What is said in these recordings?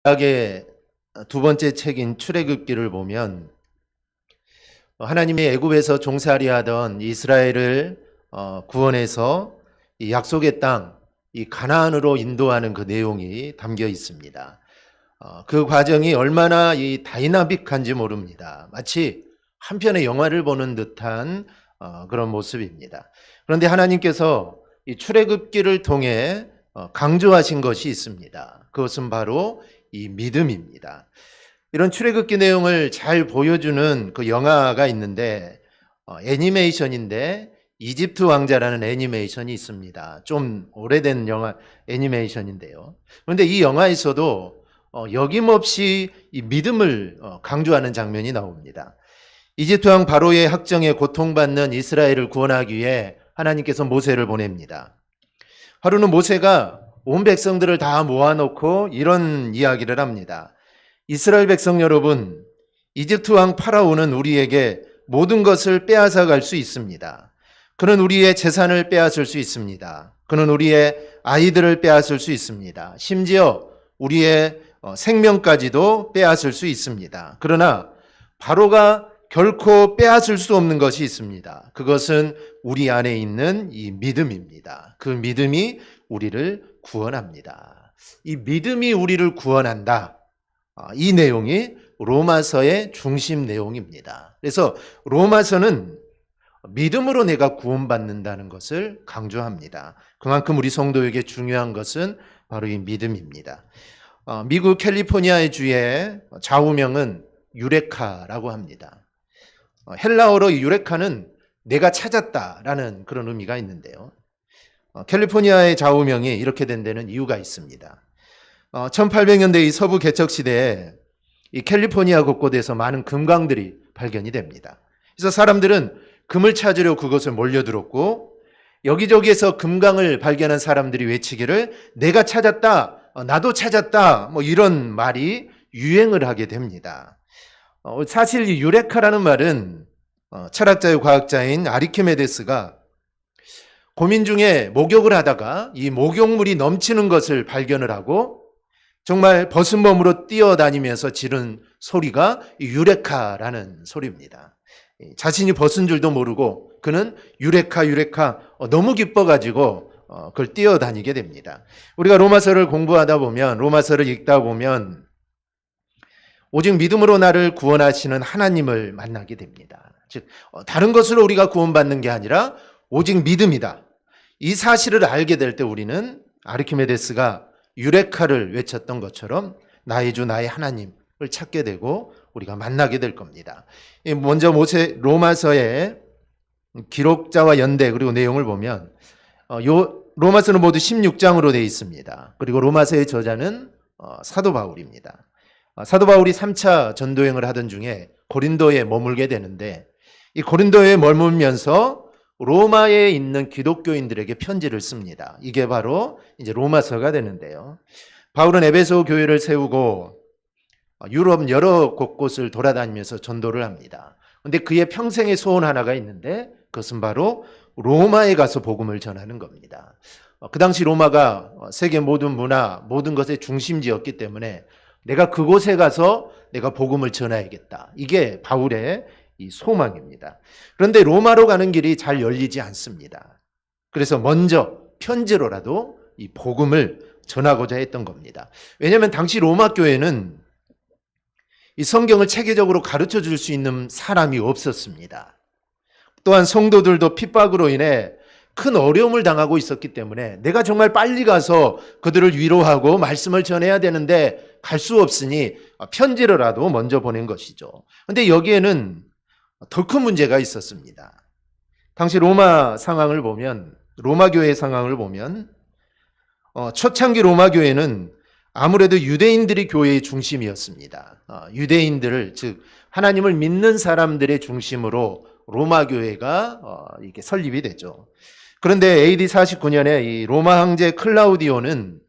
구약의 두 번째 책인 출애굽기를 보면 하나님이 애굽에서 종살이하던 이스라엘을 구원해서 이 약속의 땅, 이 가나안으로 인도하는 그 내용이 담겨 있습니다. 그 과정이 얼마나 이 다이나믹한지 모릅니다. 마치 한 편의 영화를 보는 듯한 그런 모습입니다. 그런데 하나님께서 이 출애굽기를 통해 강조하신 것이 있습니다. 그것은 바로 이 믿음입니다. 이런 출애굽기 내용을 잘 보여주는 그 영화가 있는데 애니메이션인데 이집트 왕자라는 애니메이션이 있습니다. 좀 오래된 영화 애니메이션인데요. 그런데 이 영화에서도 여김없이 이 믿음을 강조하는 장면이 나옵니다. 이집트 왕 바로의 학정에 고통받는 이스라엘을 구원하기 위해 하나님께서 모세를 보냅니다. 하루는 모세가 온 백성들을 다 모아놓고 이런 이야기를 합니다. 이스라엘 백성 여러분, 이집트 왕 파라오는 우리에게 모든 것을 빼앗아 갈 수 있습니다. 그는 우리의 재산을 빼앗을 수 있습니다. 그는 우리의 아이들을 빼앗을 수 있습니다. 심지어 우리의 생명까지도 빼앗을 수 있습니다. 그러나 바로가 결코 빼앗을 수 없는 것이 있습니다. 그것은 우리 안에 있는 이 믿음입니다. 그 믿음이 우리를 구원합니다. 이 믿음이 우리를 구원한다. 이 내용이 로마서의 중심 내용입니다. 그래서 로마서는 믿음으로 내가 구원받는다는 것을 강조합니다. 그만큼 우리 성도에게 중요한 것은 바로 이 믿음입니다. 미국 캘리포니아의 주의 좌우명은 유레카라고 합니다. 헬라어로 유레카는 내가 찾았다라는 그런 의미가 있는데요. 캘리포니아의 좌우명이 이렇게 된 데는 이유가 있습니다. 1800년대 이 서부 개척 시대에 이 캘리포니아 곳곳에서 많은 금광들이 발견이 됩니다. 그래서 사람들은 금을 찾으려 그곳을 몰려들었고 여기저기에서 금광을 발견한 사람들이 외치기를 내가 찾았다, 나도 찾았다, 뭐 이런 말이 유행을 하게 됩니다. 사실 이 유레카라는 말은 철학자의 과학자인 아리키메데스가 고민 중에 목욕을 하다가 이 목욕물이 넘치는 것을 발견을 하고 정말 벗은 몸으로 뛰어다니면서 지른 소리가 유레카라는 소리입니다. 자신이 벗은 줄도 모르고 그는 유레카 너무 기뻐가지고 그걸 뛰어다니게 됩니다. 우리가 로마서를 공부하다 보면 로마서를 읽다 보면 오직 믿음으로 나를 구원하시는 하나님을 만나게 됩니다. 즉 다른 것으로 우리가 구원받는 게 아니라 오직 믿음이다. 이 사실을 알게 될 때 우리는 아르키메데스가 유레카를 외쳤던 것처럼 나의 주 나의 하나님을 찾게 되고 우리가 만나게 될 겁니다. 먼저 로마서의 기록자와 연대 그리고 내용을 보면 로마서는 모두 16장으로 되어 있습니다. 그리고 로마서의 저자는 사도 바울입니다. 사도 바울이 3차 전도행을 하던 중에 고린도에 머물게 되는데 이 고린도에 머물면서 로마에 있는 기독교인들에게 편지를 씁니다. 이게 바로 이제 로마서가 되는데요. 바울은 에베소 교회를 세우고 유럽 여러 곳곳을 돌아다니면서 전도를 합니다. 그런데 그의 평생의 소원 하나가 있는데 그것은 바로 로마에 가서 복음을 전하는 겁니다. 그 당시 로마가 세계 모든 문화, 모든 것의 중심지였기 때문에 내가 그곳에 가서 내가 복음을 전해야겠다. 이게 바울의 이 소망입니다. 그런데 로마로 가는 길이 잘 열리지 않습니다. 그래서 먼저 편지로라도 이 복음을 전하고자 했던 겁니다. 왜냐하면 당시 로마 교회는 이 성경을 체계적으로 가르쳐 줄 수 있는 사람이 없었습니다. 또한 성도들도 핍박으로 인해 큰 어려움을 당하고 있었기 때문에 내가 정말 빨리 가서 그들을 위로하고 말씀을 전해야 되는데 갈 수 없으니 편지로라도 먼저 보낸 것이죠. 그런데 여기에는 더 큰 문제가 있었습니다. 당시 로마 상황을 보면 로마 교회 상황을 보면 초창기 로마 교회는 아무래도 유대인들이 교회의 중심이었습니다. 유대인들을 즉 하나님을 믿는 사람들의 중심으로 로마 교회가 이렇게 설립이 되죠. 그런데 AD 49년에 이 로마 황제 클라우디오는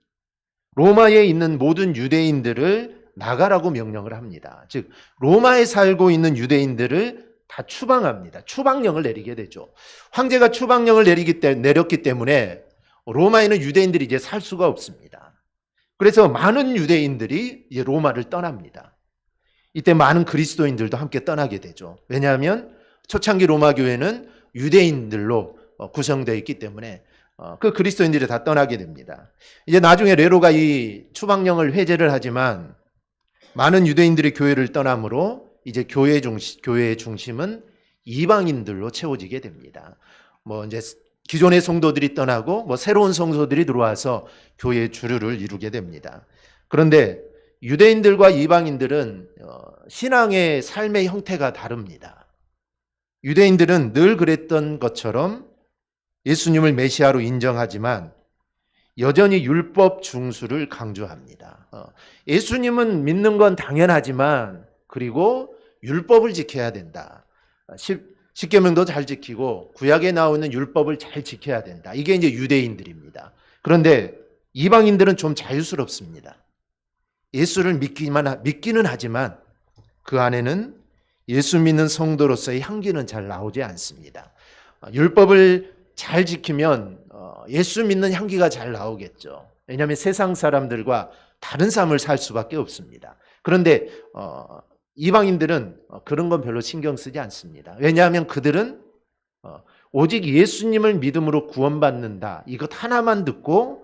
로마에 있는 모든 유대인들을 나가라고 명령을 합니다. 즉 로마에 살고 있는 유대인들을 다 추방합니다. 추방령을 내리게 되죠. 황제가 추방령을 내렸기 때문에 로마에는 유대인들이 이제 살 수가 없습니다. 그래서 많은 유대인들이 이제 로마를 떠납니다. 이때 많은 그리스도인들도 함께 떠나게 되죠. 왜냐하면 초창기 로마 교회는 유대인들로 구성되어 있기 때문에 그 그리스도인들이 다 떠나게 됩니다. 이제 나중에 네로가 이 추방령을 회제를 하지만 많은 유대인들이 교회를 떠나므로 이제 교회의 중심은 이방인들로 채워지게 됩니다. 이제 기존의 성도들이 떠나고 새로운 성도들이 들어와서 교회의 주류를 이루게 됩니다. 그런데 유대인들과 이방인들은 신앙의 삶의 형태가 다릅니다. 유대인들은 늘 그랬던 것처럼 예수님을 메시아로 인정하지만 여전히 율법 중수를 강조합니다. 예수님은 믿는 건 당연하지만 그리고 율법을 지켜야 된다. 십계명도 잘 지키고 구약에 나오는 율법을 잘 지켜야 된다. 이게 이제 유대인들입니다. 그런데 이방인들은 좀 자유스럽습니다. 예수를 믿기는 하지만 그 안에는 예수 믿는 성도로서의 향기는 잘 나오지 않습니다. 율법을 잘 지키면 예수 믿는 향기가 잘 나오겠죠. 왜냐하면 세상 사람들과 다른 삶을 살 수밖에 없습니다. 그런데 이방인들은 그런 건 별로 신경 쓰지 않습니다. 왜냐하면 그들은 오직 예수님을 믿음으로 구원받는다. 이것 하나만 듣고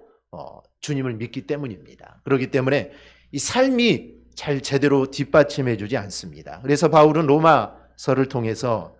주님을 믿기 때문입니다. 그렇기 때문에 이 삶이 잘 제대로 뒷받침해 주지 않습니다. 그래서 바울은 로마서를 통해서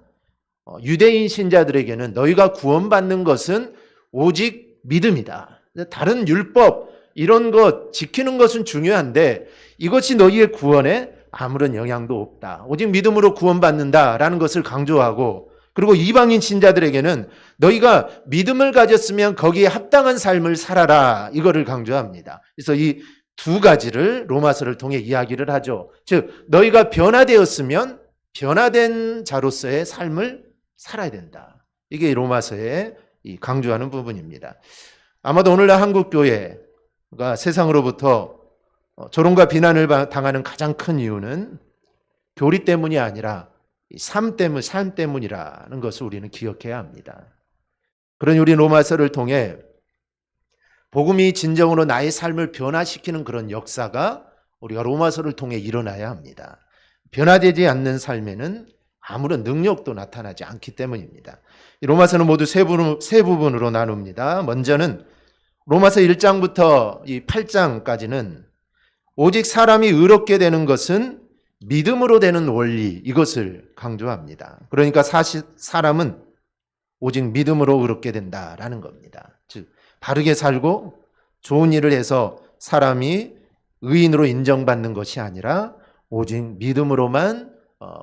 유대인 신자들에게는 너희가 구원받는 것은 오직 믿음이다. 다른 율법 이런 것 지키는 것은 중요한데 이것이 너희의 구원에 아무런 영향도 없다. 오직 믿음으로 구원받는다라는 것을 강조하고, 그리고 이방인 신자들에게는 너희가 믿음을 가졌으면 거기에 합당한 삶을 살아라, 이거를 강조합니다. 그래서 이 두 가지를 로마서를 통해 이야기를 하죠. 즉 너희가 변화되었으면 변화된 자로서의 삶을 살아야 된다. 이게 로마서에 강조하는 부분입니다. 아마도 오늘날 한국교회가 세상으로부터 조롱과 비난을 당하는 가장 큰 이유는 교리 때문이 아니라 삶 때문이라는 것을 우리는 기억해야 합니다. 그러니 우리 로마서를 통해 복음이 진정으로 나의 삶을 변화시키는 그런 역사가 우리가 로마서를 통해 일어나야 합니다. 변화되지 않는 삶에는 아무런 능력도 나타나지 않기 때문입니다. 로마서는 모두 세 부분으로 나눕니다. 먼저는 로마서 1장부터 이 8장까지는 오직 사람이 의롭게 되는 것은 믿음으로 되는 원리, 이것을 강조합니다. 그러니까 사람은 오직 믿음으로 의롭게 된다라는 겁니다. 즉 바르게 살고 좋은 일을 해서 사람이 의인으로 인정받는 것이 아니라 오직 믿음으로만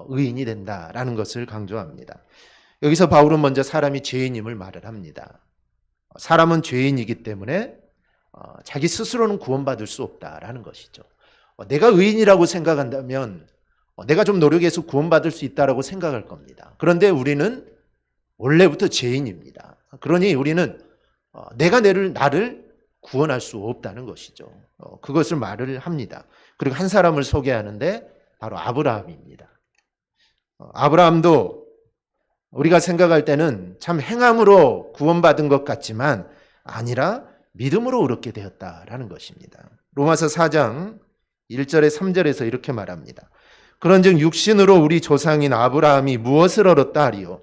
의인이 된다라는 것을 강조합니다. 여기서 바울은 먼저 사람이 죄인임을 말을 합니다. 사람은 죄인이기 때문에 자기 스스로는 구원받을 수 없다라는 것이죠. 내가 의인이라고 생각한다면 내가 좀 노력해서 구원받을 수 있다라고 생각할 겁니다. 그런데 우리는 원래부터 죄인입니다. 그러니 우리는 내가 나를 구원할 수 없다는 것이죠. 그것을 말을 합니다. 그리고 한 사람을 소개하는데 바로 아브라함입니다. 아브라함도 우리가 생각할 때는 참 행함으로 구원받은 것 같지만 아니라 믿음으로 의롭게 되었다라는 것입니다. 로마서 4장 1절에 3절에서 이렇게 말합니다. 그런즉 육신으로 우리 조상인 아브라함이 무엇을 얻었다 하리요?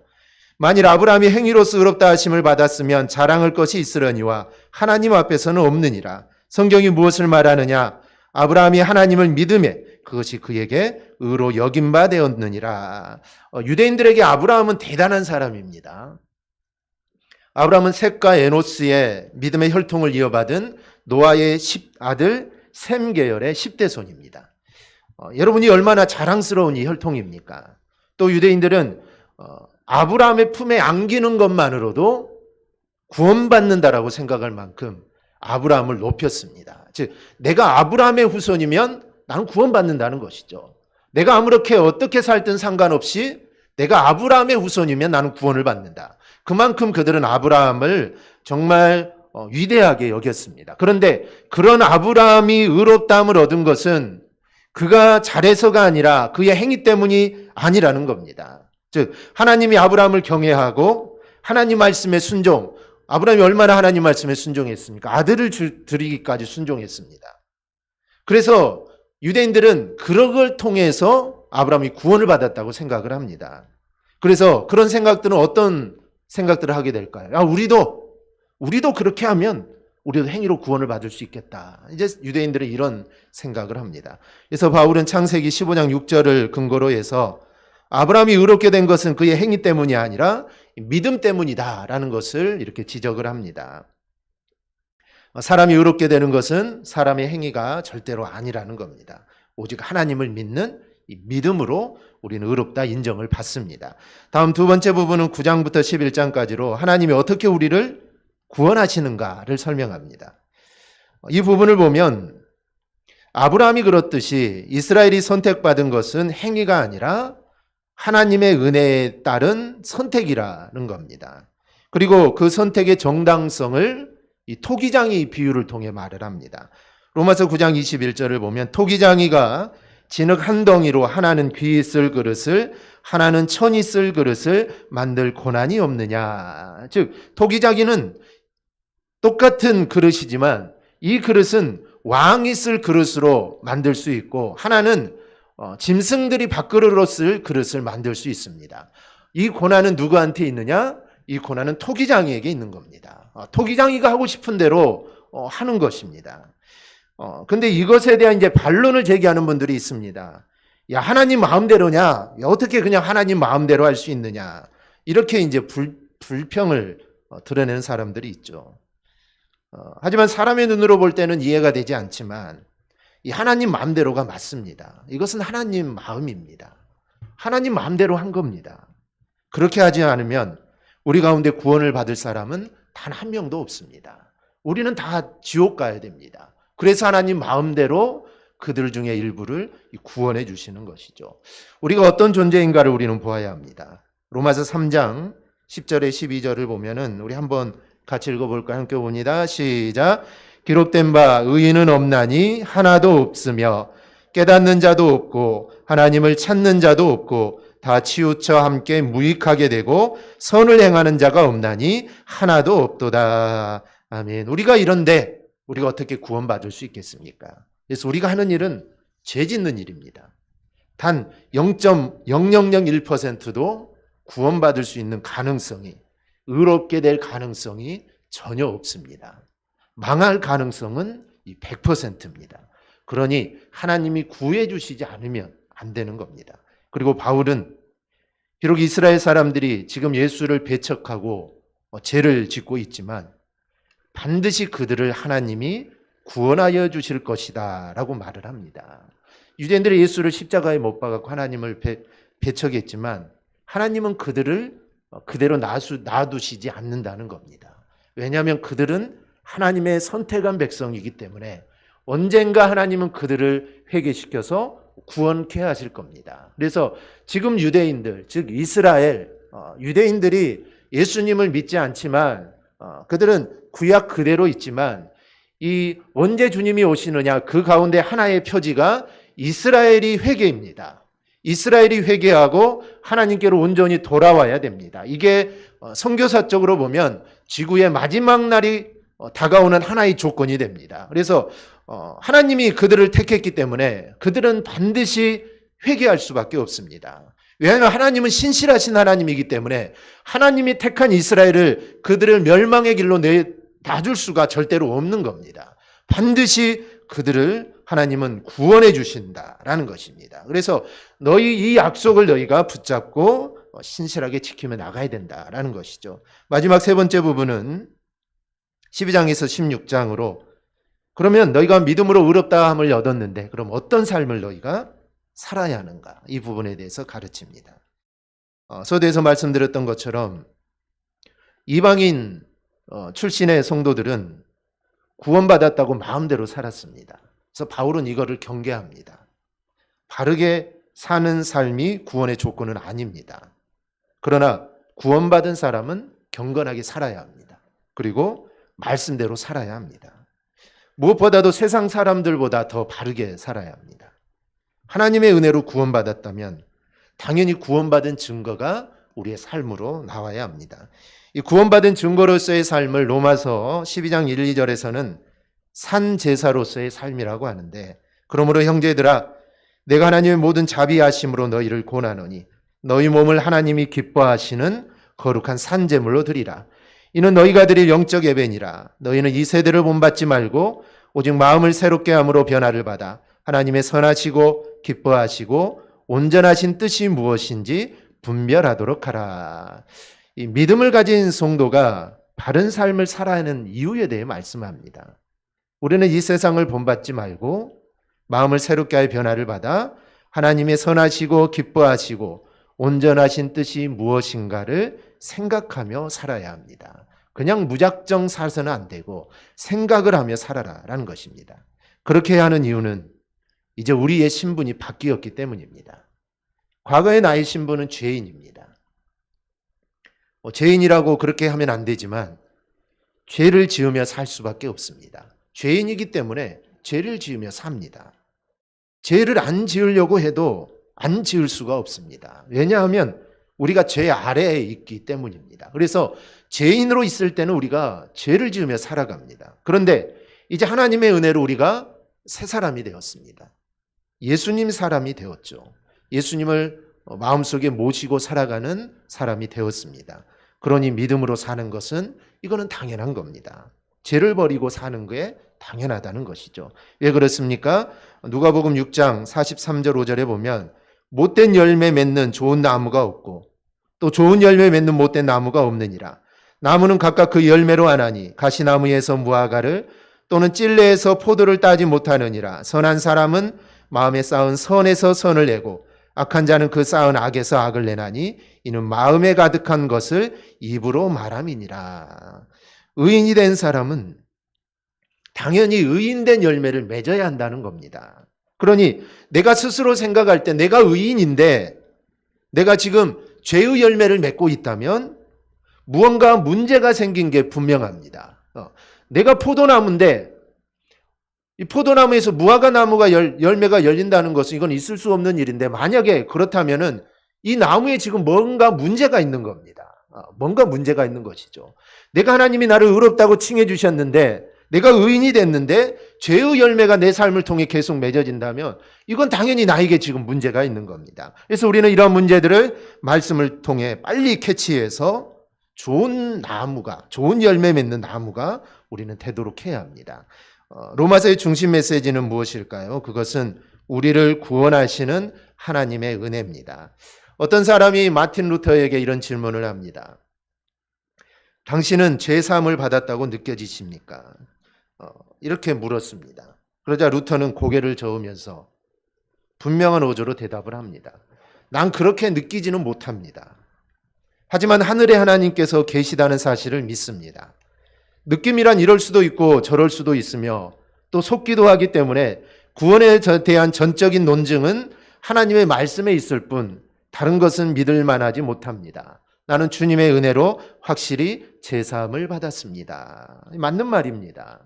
만일 아브라함이 행위로서 의롭다 하심을 받았으면 자랑할 것이 있으려니와 하나님 앞에서는 없느니라. 성경이 무엇을 말하느냐? 아브라함이 하나님을 믿음에 그것이 그에게 의로 여긴 바 되었느니라. 유대인들에게 아브라함은 대단한 사람입니다. 아브라함은 셋과 에노스의 믿음의 혈통을 이어받은 노아의 아들 셈 계열의 10대 손입니다. 여러분이 얼마나 자랑스러운 이 혈통입니까? 또 유대인들은 아브라함의 품에 안기는 것만으로도 구원받는다라고 생각할 만큼 아브라함을 높였습니다. 즉 내가 아브라함의 후손이면 나는 구원받는다는 것이죠. 내가 아무렇게 어떻게 살든 상관없이 내가 아브라함의 후손이면 나는 구원을 받는다. 그만큼 그들은 아브라함을 정말 위대하게 여겼습니다. 그런데 그런 아브라함이 의롭다함을 얻은 것은 그가 잘해서가 아니라 그의 행위 때문이 아니라는 겁니다. 즉 하나님이 아브라함을 경외하고 하나님 말씀에 순종, 아브라함이 얼마나 하나님 말씀에 순종했습니까? 아들을 드리기까지 순종했습니다. 그래서 유대인들은 그런 걸 통해서 아브라함이 구원을 받았다고 생각을 합니다. 그래서 그런 생각들은 어떤 생각들을 하게 될까요? 우리도 그렇게 하면 우리도 행위로 구원을 받을 수 있겠다. 이제 유대인들은 이런 생각을 합니다. 그래서 바울은 창세기 15장 6절을 근거로 해서 아브라함이 의롭게 된 것은 그의 행위 때문이 아니라 믿음 때문이다라는 것을 이렇게 지적을 합니다. 사람이 의롭게 되는 것은 사람의 행위가 절대로 아니라는 겁니다. 오직 하나님을 믿는 이 믿음으로 우리는 의롭다 인정을 받습니다. 다음 두 번째 부분은 9장부터 11장까지로 하나님이 어떻게 우리를 구원하시는가를 설명합니다. 이 부분을 보면 아브라함이 그렇듯이 이스라엘이 선택받은 것은 행위가 아니라 하나님의 은혜에 따른 선택이라는 겁니다. 그리고 그 선택의 정당성을 이 토기장이 비유를 통해 말을 합니다. 로마서 9장 21절을 보면 토기장이가 진흙 한 덩이로 하나는 귀 쓸 그릇을 하나는 천이 쓸 그릇을 만들 고난이 없느냐. 즉 토기장이는 똑같은 그릇이지만 이 그릇은 왕이 쓸 그릇으로 만들 수 있고 하나는 짐승들이 밥그릇으로 쓸 그릇을 만들 수 있습니다. 이 고난은 누구한테 있느냐? 이 고난은 토기장이에게 있는 겁니다. 토기장이가 하고 싶은 대로 하는 것입니다. 근데 이것에 대한 이제 반론을 제기하는 분들이 있습니다. 야, 하나님 마음대로냐? 야, 어떻게 그냥 하나님 마음대로 할 수 있느냐? 이렇게 이제 불평을 드러내는 사람들이 있죠. 하지만 사람의 눈으로 볼 때는 이해가 되지 않지만 이 하나님 마음대로가 맞습니다. 이것은 하나님 마음입니다. 하나님 마음대로 한 겁니다. 그렇게 하지 않으면 우리 가운데 구원을 받을 사람은 단 한 명도 없습니다. 우리는 다 지옥 가야 됩니다. 그래서 하나님 마음대로 그들 중에 일부를 구원해 주시는 것이죠. 우리가 어떤 존재인가를 우리는 보아야 합니다. 로마서 3장 10절에 12절을 보면은 우리 한번 같이 읽어볼까요? 함께 봅니다. 시작. 기록된 바 의인은 없나니 하나도 없으며 깨닫는 자도 없고 하나님을 찾는 자도 없고 다 치우쳐 함께 무익하게 되고 선을 행하는 자가 없나니 하나도 없도다. 아멘. 우리가 이런데 우리가 어떻게 구원받을 수 있겠습니까? 그래서 우리가 하는 일은 죄 짓는 일입니다. 단 0.0001%도 구원받을 수 있는 가능성이, 의롭게 될 가능성이 전혀 없습니다. 망할 가능성은 100%입니다. 그러니 하나님이 구해 주시지 않으면 안 되는 겁니다. 그리고 바울은 비록 이스라엘 사람들이 지금 예수를 배척하고 죄를 짓고 있지만 반드시 그들을 하나님이 구원하여 주실 것이다 라고 말을 합니다. 유대인들이 예수를 십자가에 못 박았고 하나님을 배척했지만 하나님은 그들을 그대로 놔두시지 않는다는 겁니다. 왜냐하면 그들은 하나님의 선택한 백성이기 때문에 언젠가 하나님은 그들을 회개시켜서 구원케 하실 겁니다. 그래서 지금 유대인들, 즉 이스라엘 유대인들이 예수님을 믿지 않지만 그들은 구약 그대로 있지만 이 언제 주님이 오시느냐 그 가운데 하나의 표지가 이스라엘이 회개입니다. 이스라엘이 회개하고 하나님께로 온전히 돌아와야 됩니다. 이게 선교사적으로 보면 지구의 마지막 날이 다가오는 하나의 조건이 됩니다. 그래서 하나님이 그들을 택했기 때문에 그들은 반드시 회개할 수밖에 없습니다. 왜냐하면 하나님은 신실하신 하나님이기 때문에 하나님이 택한 이스라엘을 그들을 멸망의 길로 놔줄 수가 절대로 없는 겁니다. 반드시 그들을 하나님은 구원해 주신다라는 것입니다. 그래서 너희 이 약속을 너희가 붙잡고 신실하게 지키며 나가야 된다라는 것이죠. 마지막 세 번째 부분은 12장에서 16장으로 그러면 너희가 믿음으로 의롭다함을 얻었는데 그럼 어떤 삶을 너희가 살아야 하는가 이 부분에 대해서 가르칩니다. 서두에서 말씀드렸던 것처럼 이방인 출신의 성도들은 구원받았다고 마음대로 살았습니다. 그래서 바울은 이거를 경계합니다. 바르게 사는 삶이 구원의 조건은 아닙니다. 그러나 구원받은 사람은 경건하게 살아야 합니다. 그리고 말씀대로 살아야 합니다. 무엇보다도 세상 사람들보다 더 바르게 살아야 합니다. 하나님의 은혜로 구원받았다면 당연히 구원받은 증거가 우리의 삶으로 나와야 합니다. 이 구원받은 증거로서의 삶을 로마서 12장 1, 2절에서는 산제사로서의 삶이라고 하는데 그러므로 형제들아, 내가 하나님의 모든 자비하심으로 너희를 권하노니 너희 몸을 하나님이 기뻐하시는 거룩한 산제물로 드리라. 이는 너희가 드릴 영적 예배니라. 너희는 이 세대를 본받지 말고 오직 마음을 새롭게 함으로 변화를 받아 하나님의 선하시고 기뻐하시고 온전하신 뜻이 무엇인지 분별하도록 하라. 이 믿음을 가진 성도가 바른 삶을 살아야 하는 이유에 대해 말씀합니다. 우리는 이 세상을 본받지 말고 마음을 새롭게 하여 변화를 받아 하나님의 선하시고 기뻐하시고 온전하신 뜻이 무엇인가를 생각하며 살아야 합니다. 그냥 무작정 살아서는 안 되고 생각을 하며 살아라라는 것입니다. 그렇게 해야 하는 이유는 이제 우리의 신분이 바뀌었기 때문입니다. 과거의 나의 신분은 죄인입니다. 죄인이라고 그렇게 하면 안 되지만 죄를 지으며 살 수밖에 없습니다. 죄인이기 때문에 죄를 지으며 삽니다. 죄를 안 지으려고 해도 안 지을 수가 없습니다. 왜냐하면 우리가 죄 아래에 있기 때문입니다. 그래서 죄인으로 있을 때는 우리가 죄를 지으며 살아갑니다. 그런데 이제 하나님의 은혜로 우리가 새 사람이 되었습니다. 예수님 사람이 되었죠. 예수님을 마음속에 모시고 살아가는 사람이 되었습니다. 그러니 믿음으로 사는 것은 이거는 당연한 겁니다. 죄를 버리고 사는 게 당연하다는 것이죠. 왜 그렇습니까? 누가복음 6장 43절 5절에 보면 못된 열매 맺는 좋은 나무가 없고 또 좋은 열매 맺는 못된 나무가 없느니라. 나무는 각각 그 열매로 아나니 가시나무에서 무화과를 또는 찔레에서 포도를 따지 못하느니라. 선한 사람은 마음에 쌓은 선에서 선을 내고 악한 자는 그 쌓은 악에서 악을 내나니 이는 마음에 가득한 것을 입으로 말함이니라. 의인이 된 사람은 당연히 의인된 열매를 맺어야 한다는 겁니다. 그러니 내가 스스로 생각할 때 내가 의인인데 내가 지금 죄의 열매를 맺고 있다면 무언가 문제가 생긴 게 분명합니다. 내가 포도나무인데 이 포도나무에서 무화과 나무가 열매가 열린다는 것은 이건 있을 수 없는 일인데 만약에 그렇다면은 이 나무에 지금 뭔가 문제가 있는 겁니다. 뭔가 문제가 있는 것이죠. 내가 하나님이 나를 의롭다고 칭해 주셨는데 내가 의인이 됐는데 죄의 열매가 내 삶을 통해 계속 맺어진다면 이건 당연히 나에게 지금 문제가 있는 겁니다. 그래서 우리는 이런 문제들을 말씀을 통해 빨리 캐치해서 좋은 나무가, 좋은 열매 맺는 나무가 우리는 되도록 해야 합니다. 로마서의 중심 메시지는 무엇일까요? 그것은 우리를 구원하시는 하나님의 은혜입니다. 어떤 사람이 마틴 루터에게 이런 질문을 합니다. 당신은 죄사함을 받았다고 느껴지십니까? 이렇게 물었습니다. 그러자 루터는 고개를 저으면서 분명한 어조로 대답을 합니다. 난 그렇게 느끼지는 못합니다. 하지만 하늘의 하나님께서 계시다는 사실을 믿습니다. 느낌이란 이럴 수도 있고 저럴 수도 있으며 또 속기도 하기 때문에 구원에 대한 전적인 논증은 하나님의 말씀에 있을 뿐 다른 것은 믿을 만하지 못합니다. 나는 주님의 은혜로 확실히 제사함을 받았습니다. 맞는 말입니다.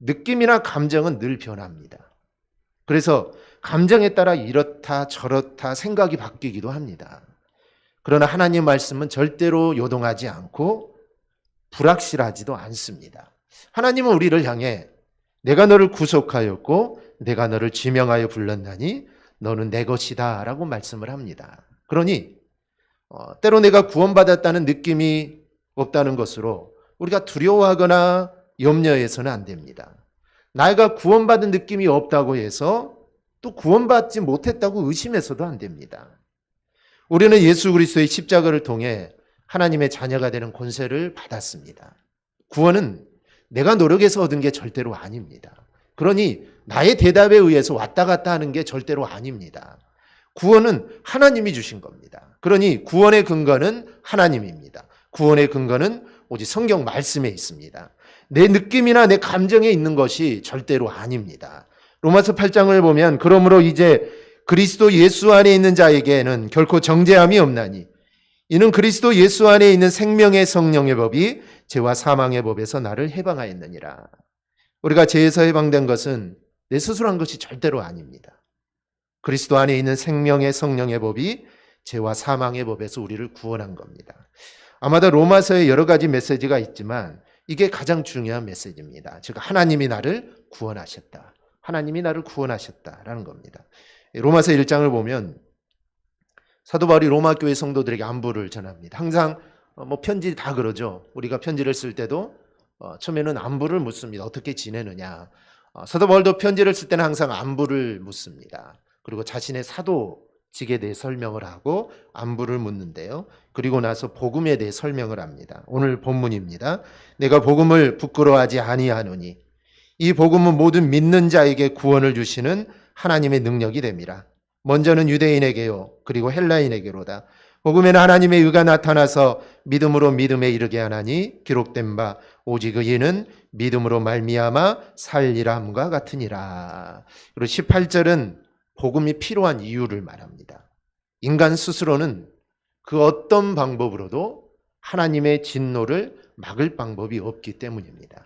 느낌이나 감정은 늘 변합니다. 그래서 감정에 따라 이렇다 저렇다 생각이 바뀌기도 합니다. 그러나 하나님 말씀은 절대로 요동하지 않고 불확실하지도 않습니다. 하나님은 우리를 향해 내가 너를 구속하였고 내가 너를 지명하여 불렀나니 너는 내 것이다 라고 말씀을 합니다. 그러니 때로 내가 구원받았다는 느낌이 없다는 것으로 우리가 두려워하거나 염려해서는 안 됩니다. 내가 구원받은 느낌이 없다고 해서 또 구원받지 못했다고 의심해서도 안 됩니다. 우리는 예수 그리스도의 십자가를 통해 하나님의 자녀가 되는 권세를 받았습니다. 구원은 내가 노력해서 얻은 게 절대로 아닙니다. 그러니 나의 대답에 의해서 왔다 갔다 하는 게 절대로 아닙니다. 구원은 하나님이 주신 겁니다. 그러니 구원의 근거는 하나님입니다. 구원의 근거는 오직 성경 말씀에 있습니다. 내 느낌이나 내 감정에 있는 것이 절대로 아닙니다. 로마서 8장을 보면 그러므로 이제 그리스도 예수 안에 있는 자에게는 결코 정죄함이 없나니 이는 그리스도 예수 안에 있는 생명의 성령의 법이 죄와 사망의 법에서 나를 해방하였느니라. 우리가 죄에서 해방된 것은 내 스스로 한 것이 절대로 아닙니다. 그리스도 안에 있는 생명의 성령의 법이 죄와 사망의 법에서 우리를 구원한 겁니다. 아마도 로마서에 여러 가지 메시지가 있지만 이게 가장 중요한 메시지입니다. 즉 하나님이 나를 구원하셨다. 하나님이 나를 구원하셨다라는 겁니다. 로마서 1장을 보면 사도 바울이 로마 교회 성도들에게 안부를 전합니다. 항상 편지 다 그러죠. 우리가 편지를 쓸 때도 처음에는 안부를 묻습니다. 어떻게 지내느냐. 사도 바울도 편지를 쓸 때는 항상 안부를 묻습니다. 그리고 자신의 사도직에 대해 설명을 하고 안부를 묻는데요. 그리고 나서 복음에 대해 설명을 합니다. 오늘 본문입니다. 내가 복음을 부끄러워하지 아니하노니 이 복음은 모든 믿는 자에게 구원을 주시는 하나님의 능력이 됨이라. 먼저는 유대인에게요 그리고 헬라인에게로다. 복음에는 하나님의 의가 나타나서 믿음으로 믿음에 이르게 하나니 기록된 바 오직 의인은 믿음으로 말미암아 살리라 함과 같으니라. 그리고 18절은 복음이 필요한 이유를 말합니다. 인간 스스로는 그 어떤 방법으로도 하나님의 진노를 막을 방법이 없기 때문입니다.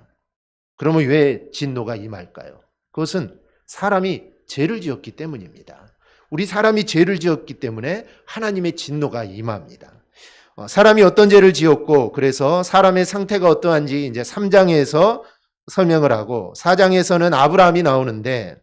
그러면 왜 진노가 임할까요? 그것은 사람이 죄를 지었기 때문입니다. 우리 사람이 죄를 지었기 때문에 하나님의 진노가 임합니다. 사람이 어떤 죄를 지었고 그래서 사람의 상태가 어떠한지 이제 3장에서 설명을 하고 4장에서는 아브라함이 나오는데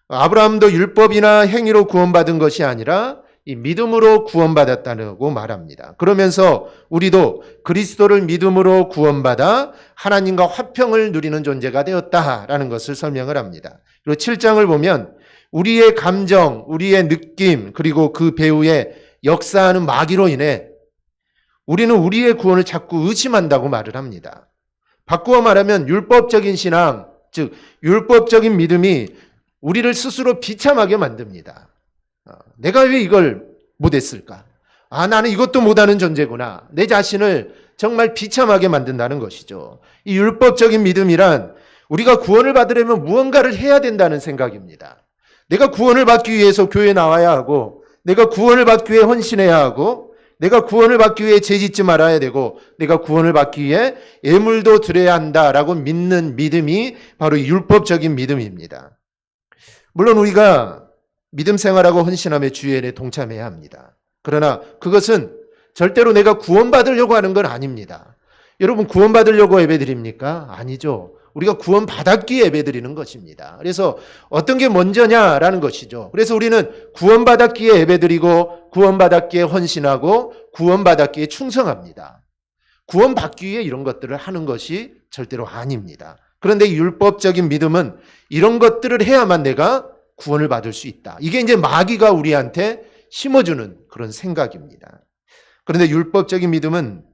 아브라함도 율법이나 행위로 구원받은 것이 아니라 이 믿음으로 구원받았다고 말합니다. 그러면서 우리도 그리스도를 믿음으로 구원받아 하나님과 화평을 누리는 존재가 되었다라는 것을 설명을 합니다. 그리고 7장을 보면 우리의 감정, 우리의 느낌, 그리고 그 배후에 역사하는 마귀로 인해 우리는 우리의 구원을 자꾸 의심한다고 말을 합니다. 바꾸어 말하면 율법적인 신앙, 즉 율법적인 믿음이 우리를 스스로 비참하게 만듭니다. 내가 왜 이걸 못했을까? 나는 이것도 못하는 존재구나. 내 자신을 정말 비참하게 만든다는 것이죠. 이 율법적인 믿음이란 우리가 구원을 받으려면 무언가를 해야 된다는 생각입니다. 내가 구원을 받기 위해서 교회에 나와야 하고, 내가 구원을 받기 위해 헌신해야 하고, 내가 구원을 받기 위해 죄짓지 말아야 되고, 내가 구원을 받기 위해 예물도 드려야 한다라고 믿는 믿음이 바로 율법적인 믿음입니다. 물론 우리가 믿음 생활하고 헌신하며 주일에 동참해야 합니다. 그러나 그것은 절대로 내가 구원받으려고 하는 건 아닙니다. 여러분 구원받으려고 예배드립니까? 아니죠. 우리가 구원받았기에 예배드리는 것입니다. 그래서 어떤 게 먼저냐라는 것이죠. 그래서 우리는 구원받았기에 예배드리고 구원받았기에 헌신하고 구원받았기에 충성합니다. 구원받기 위해 이런 것들을 하는 것이 절대로 아닙니다. 그런데 율법적인 믿음은 이런 것들을 해야만 내가 구원을 받을 수 있다. 이게 이제 마귀가 우리한테 심어주는 그런 생각입니다. 그런데 율법적인 믿음은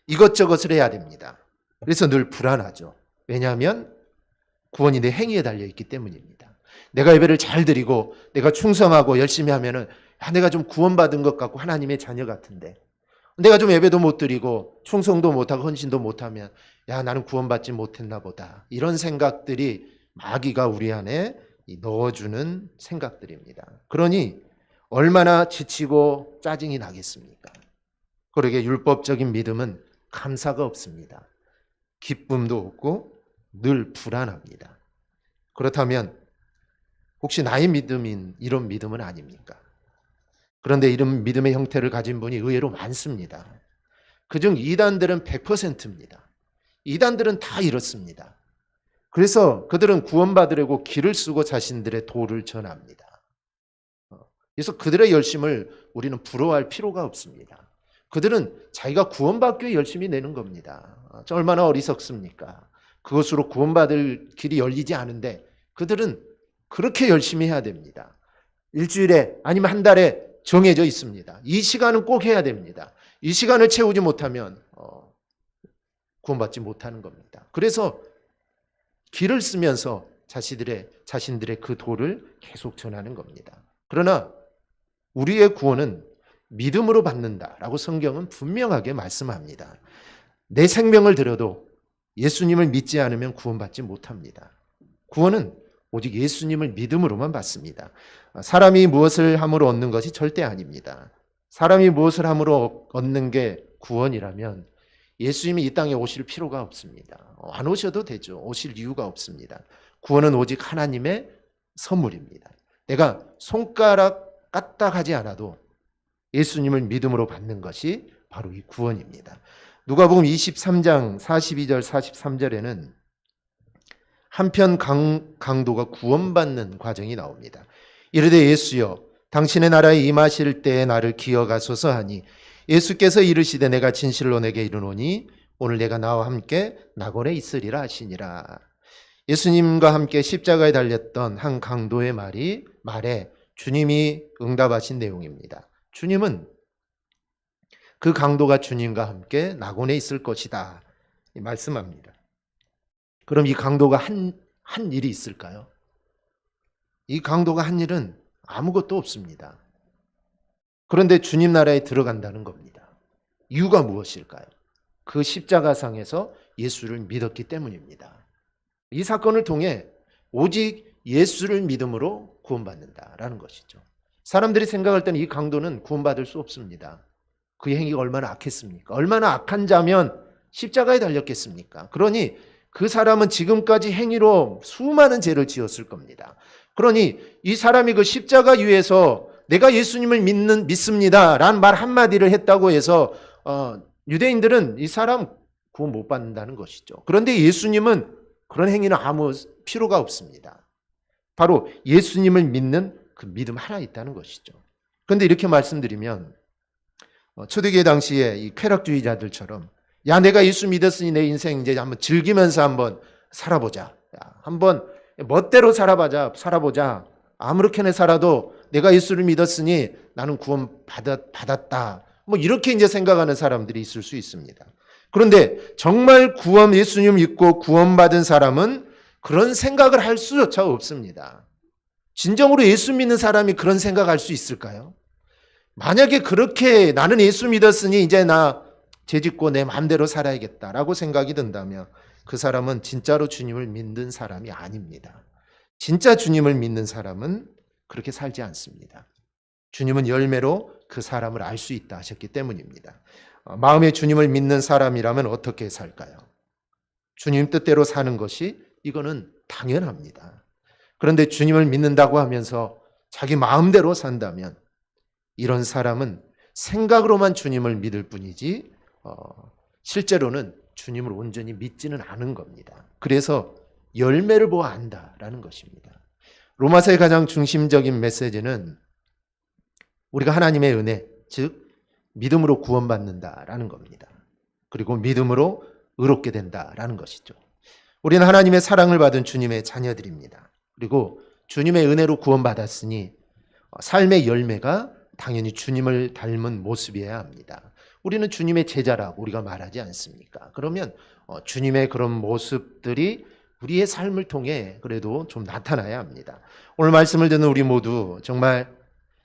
이것저것을 해야 됩니다. 그래서 늘 불안하죠. 왜냐하면 구원이 내 행위에 달려있기 때문입니다. 내가 예배를 잘 드리고 내가 충성하고 열심히 하면은 내가 좀 구원받은 것 같고 하나님의 자녀 같은데 내가 좀 예배도 못 드리고 충성도 못하고 헌신도 못하면 나는 구원받지 못했나 보다. 이런 생각들이 마귀가 우리 안에 넣어주는 생각들입니다. 그러니 얼마나 지치고 짜증이 나겠습니까? 그러게 율법적인 믿음은 감사가 없습니다. 기쁨도 없고 늘 불안합니다. 그렇다면 혹시 나의 믿음인 이런 믿음은 아닙니까? 그런데 이런 믿음의 형태를 가진 분이 의외로 많습니다. 그중 이단들은 100%입니다. 이단들은 다 이렇습니다. 그래서 그들은 구원받으려고 길을 쓰고 자신들의 도를 전합니다. 그래서 그들의 열심을 우리는 부러워할 필요가 없습니다. 그들은 자기가 구원받기 위해 열심히 내는 겁니다. 얼마나 어리석습니까? 그것으로 구원받을 길이 열리지 않은데 그들은 그렇게 열심히 해야 됩니다. 일주일에 아니면 한 달에 정해져 있습니다. 이 시간은 꼭 해야 됩니다. 이 시간을 채우지 못하면 구원받지 못하는 겁니다. 그래서 길을 쓰면서 자신들의 그 도를 계속 전하는 겁니다. 그러나 우리의 구원은 믿음으로 받는다라고 성경은 분명하게 말씀합니다. 내 생명을 들여도 예수님을 믿지 않으면 구원받지 못합니다. 구원은 오직 예수님을 믿음으로만 받습니다. 사람이 무엇을 함으로 얻는 것이 절대 아닙니다. 사람이 무엇을 함으로 얻는 게 구원이라면 예수님이 이 땅에 오실 필요가 없습니다. 안 오셔도 되죠. 오실 이유가 없습니다. 구원은 오직 하나님의 선물입니다. 내가 손가락 까딱하지 않아도 예수님을 믿음으로 받는 것이 바로 이 구원입니다. 누가복음 23장 42절 43절에는 한편 강도가 구원받는 과정이 나옵니다. 이르되 예수여 당신의 나라에 임하실 때에 나를 기어가소서 하니 예수께서 이르시되 내가 진실로 내게 이르노니 오늘 내가 나와 함께 낙원에 있으리라 하시니라. 예수님과 함께 십자가에 달렸던 한 강도의 말에 주님이 응답하신 내용입니다. 주님은 그 강도가 주님과 함께 낙원에 있을 것이다 말씀합니다. 그럼 이 강도가 한 일이 있을까요? 이 강도가 한 일은 아무것도 없습니다. 그런데 주님 나라에 들어간다는 겁니다. 이유가 무엇일까요? 그 십자가상에서 예수를 믿었기 때문입니다. 이 사건을 통해 오직 예수를 믿음으로 구원받는다라는 것이죠. 사람들이 생각할 때는 이 강도는 구원받을 수 없습니다. 그의 행위가 얼마나 악했습니까? 얼마나 악한 자면 십자가에 달렸겠습니까? 그러니 그 사람은 지금까지 행위로 수많은 죄를 지었을 겁니다. 그러니 이 사람이 그 십자가 위에서 내가 예수님을 믿습니다 라는 말 한마디를 했다고 해서 유대인들은 이 사람 구원 못 받는다는 것이죠. 그런데 예수님은 그런 행위는 아무 필요가 없습니다. 바로 예수님을 믿는 그 믿음 하나 있다는 것이죠. 그런데 이렇게 말씀드리면 초대교회 당시에 이 쾌락주의자들처럼 야 내가 예수 믿었으니 내 인생 이제 한번 즐기면서 한번 살아보자. 한번 멋대로 살아보자. 아무렇게나 살아도 내가 예수를 믿었으니 나는 구원 받았다. 뭐 이렇게 이제 생각하는 사람들이 있을 수 있습니다. 그런데 정말 예수님 믿고 구원받은 사람은 그런 생각을 할 수조차 없습니다. 진정으로 예수 믿는 사람이 그런 생각할 수 있을까요? 만약에 그렇게 나는 예수 믿었으니 이제 나 죄짓고 내 마음대로 살아야겠다라고 생각이 든다면 그 사람은 진짜로 주님을 믿는 사람이 아닙니다. 진짜 주님을 믿는 사람은 그렇게 살지 않습니다. 주님은 열매로 그 사람을 알 수 있다 하셨기 때문입니다. 마음에 주님을 믿는 사람이라면 어떻게 살까요? 주님 뜻대로 사는 것이 이거는 당연합니다. 그런데 주님을 믿는다고 하면서 자기 마음대로 산다면 이런 사람은 생각으로만 주님을 믿을 뿐이지 실제로는 주님을 온전히 믿지는 않은 겁니다. 그래서 열매를 보아 안다라는 것입니다. 로마서의 가장 중심적인 메시지는 우리가 하나님의 은혜, 즉 믿음으로 구원받는다라는 겁니다. 그리고 믿음으로 의롭게 된다라는 것이죠. 우리는 하나님의 사랑을 받은 주님의 자녀들입니다. 그리고 주님의 은혜로 구원받았으니 삶의 열매가 당연히 주님을 닮은 모습이어야 합니다. 우리는 주님의 제자라고 우리가 말하지 않습니까? 그러면 주님의 그런 모습들이 우리의 삶을 통해 그래도 좀 나타나야 합니다. 오늘 말씀을 듣는 우리 모두 정말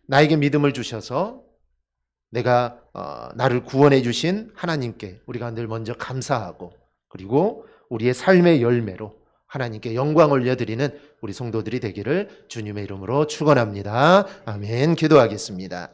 나에게 믿음을 주셔서 내가 나를 구원해 주신 하나님께 우리가 늘 먼저 감사하고 그리고 우리의 삶의 열매로 하나님께 영광 올려드리는 우리 성도들이 되기를 주님의 이름으로 축원합니다. 아멘. 기도하겠습니다.